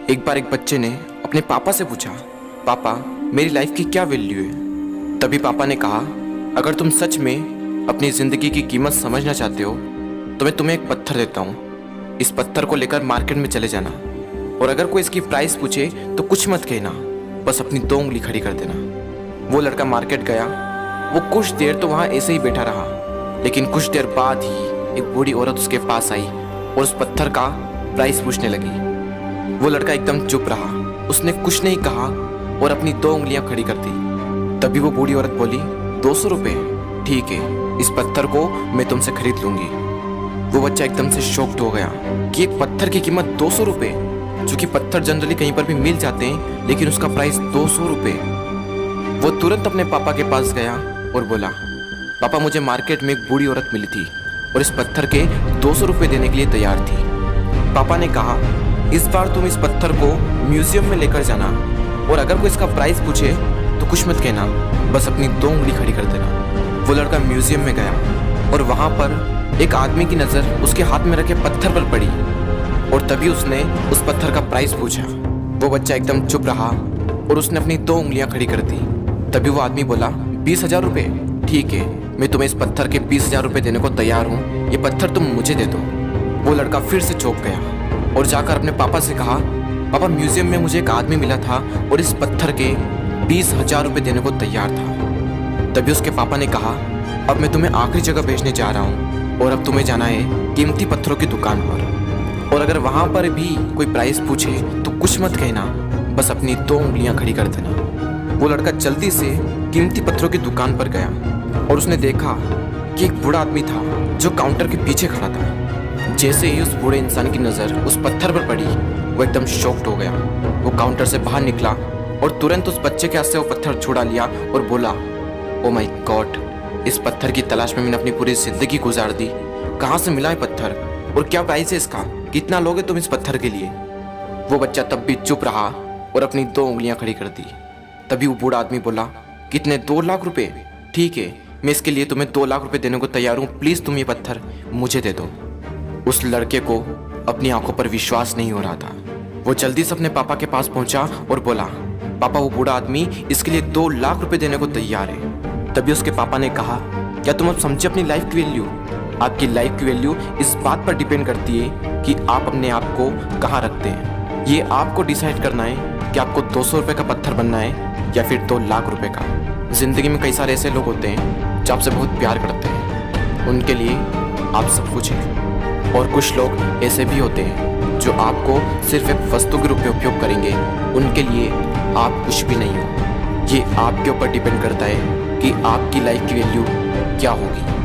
एक बार एक बच्चे ने अपने पापा से पूछा, पापा मेरी लाइफ की क्या वैल्यू है। तभी पापा ने कहा, अगर तुम सच में अपनी ज़िंदगी की कीमत समझना चाहते हो तो मैं तुम्हें एक पत्थर देता हूँ। इस पत्थर को लेकर मार्केट में चले जाना और अगर कोई इसकी प्राइस पूछे तो कुछ मत कहना, बस अपनी 2 उंगली खड़ी कर देना। वो लड़का मार्केट गया। वो कुछ देर तो वहाँ ऐसे ही बैठा रहा, लेकिन कुछ देर बाद ही एक बूढ़ी औरत उसके पास आई और उस पत्थर का प्राइस पूछने लगी। वो लड़का एकदम चुप रहा, उसने कुछ नहीं कहा और अपनी 2 उंगलियां खड़ी कर दी। तभी वो बूढ़ी औरत बोली, 200 रुपये, ठीक है, इस पत्थर को मैं तुमसे खरीद लूंगी। वो बच्चा एकदम से शॉक्ड हो गया कि एक पत्थर की कीमत 200 रुपये, जो कि पत्थर जनरली कहीं पर भी मिल जाते हैं, लेकिन उसका प्राइस 200 रुपये। वो तुरंत अपने पापा के पास गया और बोला, पापा मुझे मार्केट में एक बूढ़ी औरत मिली थी और इस पत्थर के 200 रुपये देने के लिए तैयार थी। पापा ने कहा, इस बार तुम इस पत्थर को म्यूजियम में लेकर जाना और अगर कोई इसका प्राइस पूछे तो कुछ मत कहना, बस अपनी 2 उंगली खड़ी कर देना। वो लड़का म्यूजियम में गया और वहाँ पर एक आदमी की नज़र उसके हाथ में रखे पत्थर पर पड़ी और तभी उसने उस पत्थर का प्राइस पूछा। वो बच्चा एकदम चुप रहा और उसने अपनी 2 उंगलियां खड़ी कर दी। तभी वो आदमी बोला, 20,000 रुपये, ठीक है, मैं तुम्हें इस पत्थर के 20,000 रुपये देने को तैयार हूँ, ये पत्थर तुम मुझे दे दो। वो लड़का फिर से चौंक गया और जाकर अपने पापा से कहा, पापा म्यूजियम में मुझे एक आदमी मिला था और इस पत्थर के 20,000 रुपये देने को तैयार था। तभी उसके पापा ने कहा, अब मैं तुम्हें आखिरी जगह भेजने जा रहा हूँ और अब तुम्हें जाना है कीमती पत्थरों की दुकान पर और अगर वहाँ पर भी कोई प्राइस पूछे तो कुछ मत कहना, बस अपनी 2 उंगलियां खड़ी कर देना। वो लड़का जल्दी से कीमती पत्थरों की दुकान पर गया और उसने देखा कि एक बूढ़ा आदमी था जो काउंटर के पीछे खड़ा था। जैसे ही उस बूढ़े इंसान की नज़र उस पत्थर पर पड़ी, वो एकदम शॉक्ड हो गया। वो काउंटर से बाहर निकला और तुरंत उस बच्चे के हाथ से वो पत्थर छुड़ा लिया और बोला, ओ माय गॉड, इस पत्थर की तलाश में मैंने अपनी पूरी जिंदगी गुजार दी। कहाँ से मिला है पत्थर और क्या प्राइस है इसका, कितना लोगे तुम इस पत्थर के लिए। वो बच्चा तब भी चुप रहा और अपनी 2 उंगलियां खड़ी कर दी। तभी वो बूढ़ा आदमी बोला, कितने, 2 लाख रुपये, ठीक है, मैं इसके लिए तुम्हें 2 लाख रुपये देने को तैयार हूँ, प्लीज़ तुम ये पत्थर मुझे दे दो। उस लड़के को अपनी आंखों पर विश्वास नहीं हो रहा था। वो जल्दी से अपने पापा के पास पहुंचा और बोला, पापा वो बूढ़ा आदमी इसके लिए 2 लाख रुपए देने को तैयार है। तभी उसके पापा ने कहा, क्या तुम अब समझे अपनी लाइफ की वैल्यू? आपकी लाइफ की वैल्यू इस बात पर डिपेंड करती है कि आप अपने आप को कहाँ रखते हैं। ये आपको डिसाइड करना है कि आपको 200 रुपये का पत्थर बनना है या फिर 2 लाख रुपए का। जिंदगी में कई सारे ऐसे लोग होते हैं जो आपसे बहुत प्यार करते हैं, उनके लिए आप सब कुछ हैं, और कुछ लोग ऐसे भी होते हैं जो आपको सिर्फ एक वस्तु के रूप में उपयोग करेंगे, उनके लिए आप कुछ भी नहीं हो। ये आपके ऊपर डिपेंड करता है कि आपकी लाइफ की वैल्यू क्या होगी।